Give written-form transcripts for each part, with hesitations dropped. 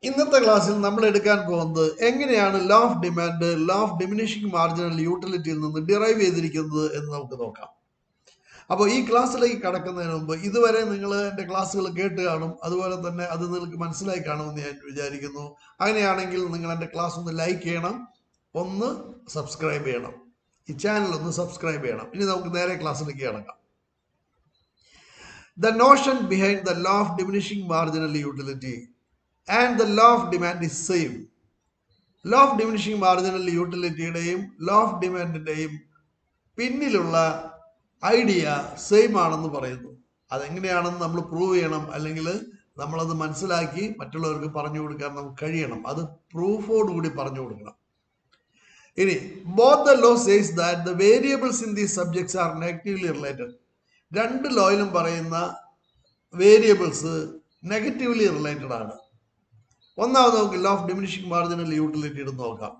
ഇന്നത്തെ ക്ലാസ്സിൽ നമ്മൾ എടുക്കാൻ പോകുന്നത് എങ്ങനെയാണ് law of demand law of diminishing marginal യൂട്ടിലിറ്റിയിൽ നിന്ന് ഡിറൈവ് ചെയ്തിരിക്കുന്നത് എന്ന് നമുക്ക് നോക്കാം. അപ്പോൾ ഈ ക്ലാസ്സിലേക്ക് കടക്കുന്നതിന് മുമ്പ് ഇതുവരെ നിങ്ങൾ എൻ്റെ ക്ലാസ്സുകൾ കേട്ട് കാണും, അതുപോലെ തന്നെ അത് നിങ്ങൾക്ക് മനസ്സിലായി കാണുമെന്ന് ഞാൻ വിചാരിക്കുന്നു. അങ്ങനെയാണെങ്കിൽ നിങ്ങൾ എൻ്റെ ക്ലാസ് ഒന്ന് ലൈക്ക് ചെയ്യണം, ഒന്ന് സബ്സ്ക്രൈബ് ചെയ്യണം, ഈ ചാനൽ ഒന്ന് സബ്സ്ക്രൈബ് ചെയ്യണം. ഇനി നമുക്ക് നേരെ ക്ലാസ്സിലേക്ക് കടക്കാം. The notion behind the law of diminishing marginal utility and the law of demand is same. Law of diminishing marginal utility-യുടെയും law of demand-ന്റെയും പിന്നിലുള്ള ഐഡിയ സെയിം ആണെന്ന് പറയുന്നു. അതെങ്ങനെയാണെന്ന് നമ്മൾ പ്രൂവ് ചെയ്യണം, അല്ലെങ്കിൽ നമ്മളത് മനസ്സിലാക്കി മറ്റുള്ളവർക്ക് പറഞ്ഞു കൊടുക്കാൻ നമുക്ക് കഴിയണം. അത് പ്രൂഫോടുകൂടി പറഞ്ഞു കൊടുക്കണം. ഇനി both the law says that the variables in these subjects are negatively related. രണ്ട് ലോയിലും പറയുന്ന വേരിയബിൾസ് നെഗറ്റീവ്ലി റിലേറ്റഡ് ആണ്. ഒന്നാമത് നമുക്ക് law of diminishing marginal utility എടുത്ത് നോക്കാം.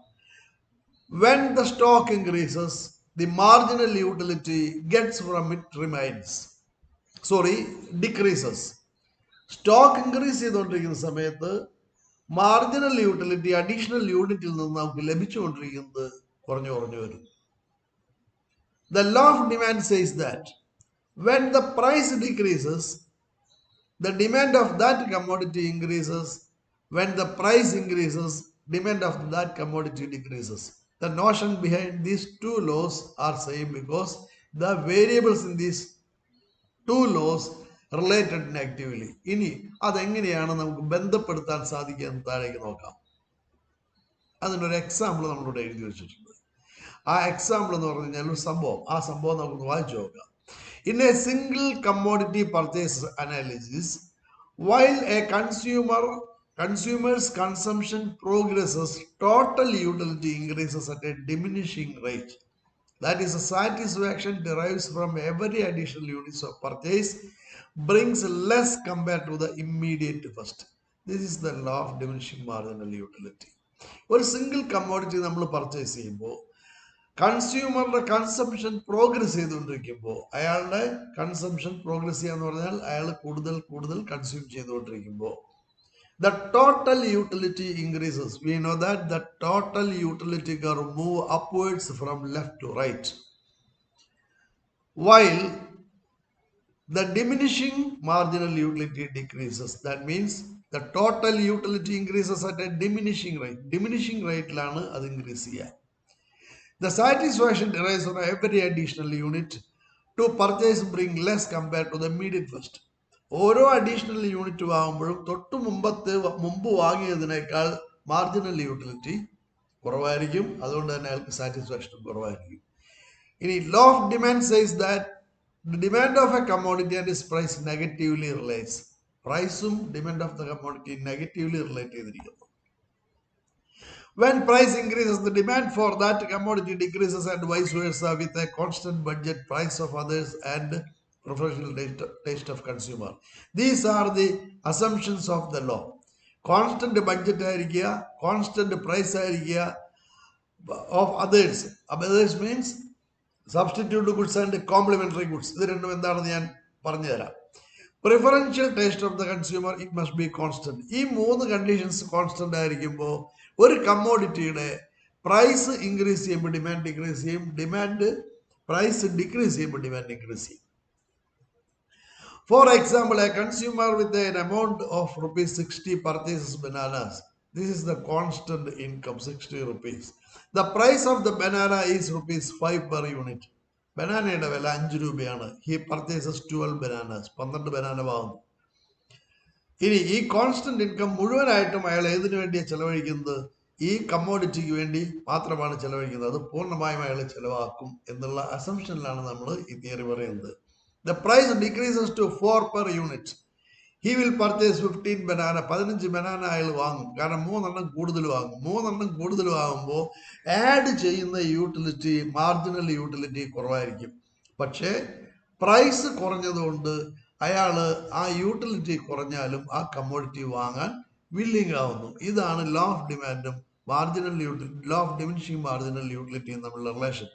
When the stock increases the marginal utility gets from it decreases. Stock increase ചെയ്തുകൊണ്ടിരിക്കുന്ന സമയത്ത് marginal utility additional യൂണിറ്റിൽ നിന്ന് നമുക്ക് ലഭിച്ചുകൊണ്ടിരിക്കുന്നത് കുറഞ്ഞു വരും. The law of demand says that when the price decreases, the demand of that commodity increases. When the price increases, demand of that commodity decreases. The notion behind these two laws are same because the variables in these two laws related negatively. ഇനി അതെങ്ങനെയാണ് നമുക്ക് ബന്ധപ്പെടുത്താൻ സാധിക്കുക എന്ന് താഴേക്ക് നോക്കാം. അതിനൊരു example നമ്മളിവിടെ എഴുതി വെച്ചിട്ടുണ്ട്. ആ എക്സാമ്പിൾ എന്ന് പറഞ്ഞു കഴിഞ്ഞാൽ ഒരു സംഭവം, ആ സംഭവം നമുക്ക് വായിച്ചു നോക്കാം. In a single commodity purchase analysis, while a consumer's consumption progresses, total utility increases at a diminishing rate. That is, satisfaction derives from every additional units of purchase brings less compared to the immediate first. This is the law of diminishing marginal utility. ഒരു single commodity നമ്മൾ purchase ചെയ്യുമ്പോൾ കൺസ്യൂമറുടെ consumption progress ചെയ്തുകൊണ്ടിരിക്കുമ്പോൾ, അയാളുടെ consumption progress ചെയ്യാന്ന് പറഞ്ഞാൽ അയാൾ കൂടുതൽ consume ചെയ്തുകൊണ്ടിരിക്കുമ്പോൾ the total utility increases. We know that the total utility curve move upwards from left to right, while the diminishing marginal utility decreases. That means the total utility increases at a diminishing rate. Diminishing rate ലാണ് അത് increase ചെയ്യുക. The satisfaction derives from every additional unit to purchase bring less compared to the immediate first. ഓരോ additional unit വാങ്ങുമ്പോഴും മുമ്പ് വാങ്ങിയതിനേക്കാൾ marginal utility കുറവായിരിക്കും, അതുകൊണ്ട് തന്നെ അയാൾക്ക് satisfaction കുറവായിരിക്കും. ഇനി law of demand says that the demand of a commodity and its price negatively relates. പ്രൈസും demand of the commodity negatively relate ചെയ്തിരിക്കുന്നു. When price increases, the demand for that commodity decreases, and vice versa, with a constant budget price of others and professional taste of consumer. These are the assumptions of the law. Constant budget ആയിരിക്കുക, constant price ആയിരിക്കുക of others. Others means substitute goods and complementary goods. ഇത് രണ്ടും എന്താണെന്ന് ഞാൻ പറഞ്ഞു തരാം. Preferential taste of the consumer, it must be constant. ഈ മൂന്ന് കണ്ടീഷൻസ് കോൺസ്റ്റന്റ് ആയിരിക്കുമ്പോൾ ഒരു കമ്മോഡിറ്റിയുടെ പ്രൈസ് ഇൻക്രീസ് ചെയ്യുമ്പോൾ ഡിമാൻഡ് ഡിക്രീസ് ചെയ്യും, പ്രൈസ് ഡിക്രീസ് ചെയ്യുമ്പോൾ ഡിമാൻഡ് ഇൻക്രീസ് ചെയ്യും. For example, A consumer with N amount of ₹60 purchases bananas. This is the constant income, 60 rupees. The price of the banana is ₹5 per unit. ബനാനയുടെ വില 5 രൂപയാണ്. He purchases 12 bananas. 12 banana വാങ്ങുന്നു. ഇനി ഈ constant income മുഴുവനായിട്ടും അയാൾ ഏതിനു വേണ്ടിയാണ് ചെലവഴിക്കുന്നത്? ഈ കമ്മോഡിറ്റിക്ക് വേണ്ടി മാത്രമാണ് ചെലവഴിക്കുന്നത്. അത് പൂർണ്ണമായും അയാൾ ചെലവാക്കും എന്നുള്ള അസംഷനിലാണ് നമ്മൾ ഈ തിയറി പറയുന്നത്. The price decreases to 4 per unit. He will purchase 15 banana. 15 banana അയാൾ വാങ്ങും, കാരണം 3 എണ്ണം കൂടുതൽ വാങ്ങും. 3 എണ്ണം കൂടുതൽ വാങ്ങുമ്പോൾ ആഡ് ചെയ്യുന്ന യൂട്ടിലിറ്റി, മാർജിനൽ യൂട്ടിലിറ്റി കുറവായിരിക്കും. പക്ഷേ പ്രൈസ് കുറഞ്ഞതുകൊണ്ട് അയാൾ ആ യൂട്ടിലിറ്റി കുറഞ്ഞാലും ആ കമ്മോഡിറ്റി വാങ്ങാൻ വില്ലിങ് ആവുന്നു. ഇതാണ് ലോ ഓഫ് ഡിമാൻഡും ലോ ഓഫ് ഡിമിനിഷിംഗ് മാർജിനൽ യൂട്ടിലിറ്റിയും തമ്മിലുള്ള relation.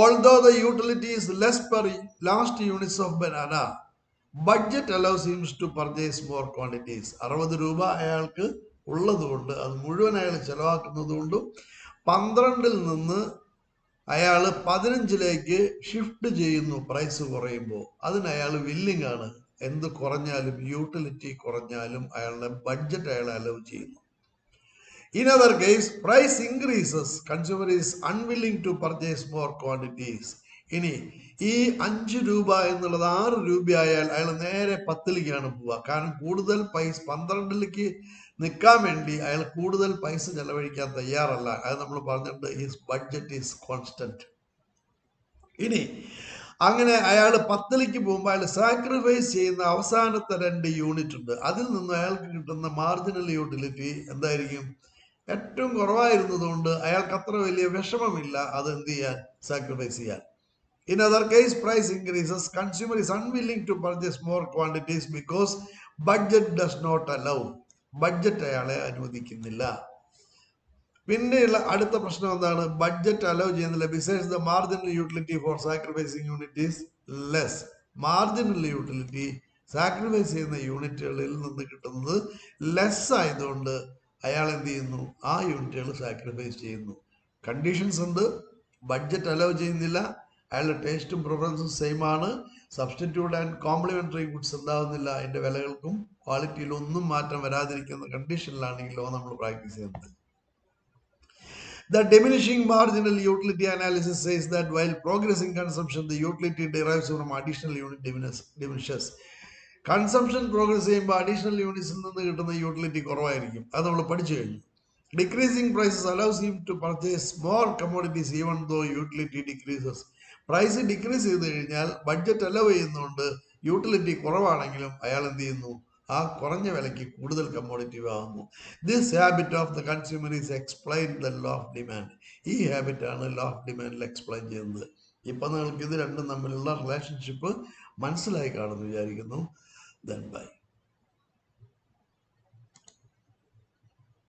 Although the utility is less per last units of banana, budget allows him to purchase more quantities. 60 രൂപ അയാൾക്ക് ഉള്ളതുകൊണ്ട് അത് മുഴുവൻ അയാൾ ചെലവാക്കുന്നത് കൊണ്ടും 12-ൽ നിന്ന് അയാൾ 15-ലേക്ക് ഷിഫ്റ്റ് ചെയ്യുന്നു പ്രൈസ് കുറയുമ്പോൾ, അതിന് അയാൾ വില്ലിംഗ് ആണ്. എന്ത് കുറഞ്ഞാലും, യൂട്ടിലിറ്റി കുറഞ്ഞാലും അയാളുടെ ബഡ്ജറ്റ് അയാൾ അലവ് ചെയ്യുന്നു. In other case, price increases, consumer is unwilling to purchase more quantities. ഇനി ഈ 5 രൂപ എന്നുള്ളത് 6 രൂപയായാൽ അയാൾ നേരെ 10-ലേക്കാണ് പോവുക. കാരണം കൂടുതൽ പൈസ 12-ലേക്ക് നിൽക്കാൻ വേണ്ടി അയാൾ കൂടുതൽ പൈസ ചെലവഴിക്കാൻ തയ്യാറല്ല. അത് നമ്മൾ പറഞ്ഞിട്ടുണ്ട്, ഹിസ് ബഡ്ജറ്റ് ഈസ് കോൺസ്റ്റന്റ്. ഇനി അങ്ങനെ അയാൾ 10-ലേക്ക് പോകുമ്പോൾ അയാൾ സാക്രിഫൈസ് ചെയ്യുന്ന അവസാനത്തെ 2 യൂണിറ്റ് ഉണ്ട്. അതിൽ നിന്ന് അയാൾക്ക് കിട്ടുന്ന മാർജിനൽ യൂട്ടിലിറ്റി എന്തായിരിക്കും? ഏറ്റവും കുറവായിരുന്നതുകൊണ്ട് അയാൾക്ക് അത്ര വലിയ വിഷമമില്ല അത് എന്ത് ചെയ്യാൻ, സാക്രിഫൈസ് ചെയ്യാൻ. In other case, price increases, consumer is unwilling to purchase more quantities because budget does not allow. Budget അയാളെ അനുവദിക്കുന്നില്ല. പിന്നെയുള്ള അടുത്ത പ്രശ്നം എന്താണ്? ബഡ്ജറ്റ് അലോ ചെയ്യുന്നില്ല. Besides the marginal utility for sacrificing unit is less. Marginal utility sacrifice ചെയ്യുന്ന യൂണിറ്റുകളിൽ നിന്ന് കിട്ടുന്നത് ലെസ് ആയതുകൊണ്ട് അയാൾ എന്ത് ചെയ്യുന്നു? ആ യൂണിറ്റുകൾ സാക്രിഫൈസ് ചെയ്യുന്നു. കണ്ടീഷൻസ് ഉണ്ട്, ബഡ്ജറ്റ് അലോ ചെയ്യുന്നില്ല, അയാളുടെ ടേസ്റ്റും പ്രിഫറൻസും സെയിം ആണ്, സബ്സ്റ്റിറ്റ്യൂട്ട് ആൻഡ് കോംപ്ലിമെന്ററി ഗുഡ്സ് ഉണ്ടാകുന്നില്ല, അതിൻ്റെ വിലകൾക്കും ക്വാളിറ്റിയിലും ഒന്നും മാറ്റം വരാതിരിക്കുന്ന കണ്ടീഷനിലാണെങ്കിലോ നമ്മൾ പ്രാക്ടീസ് ചെയ്യുന്നത്. The diminishing marginal utility analysis says that while progressing consumption, the utility derives from additional unit diminishes. Consumption progress ചെയ്യുമ്പോൾ അഡീഷണൽ യൂണിറ്റ്സിൽ നിന്ന് കിട്ടുന്ന യൂട്ടിലിറ്റി കുറവായിരിക്കും. അത് നമ്മൾ പഠിച്ചു കഴിഞ്ഞു. Decreasing prices allows him to purchase more commodities even though utility decreases. Price decrease ചെയ്ത് കഴിഞ്ഞാൽ ബഡ്ജറ്റ് അലവ് ചെയ്യുന്നതുകൊണ്ട് യൂട്ടിലിറ്റി കുറവാണെങ്കിലും അയാൾ എന്ത് ചെയ്യുന്നു? ആ കുറഞ്ഞ വിലയ്ക്ക് കൂടുതൽ കമ്മോഡിറ്റി വാങ്ങുന്നു. This habit of the consumer is explain the law of demand. ഈ ഹാബിറ്റാണ് ലോ ഓഫ് ഡിമാൻഡിൽ എക്സ്പ്ലെയിൻ ചെയ്യുന്നത്. ഇപ്പം നിങ്ങൾക്ക് ഇത് രണ്ടും തമ്മിലുള്ള റിലേഷൻഷിപ്പ് മനസ്സിലായി കാണുമെന്ന് വിചാരിക്കുന്നു. Then bye.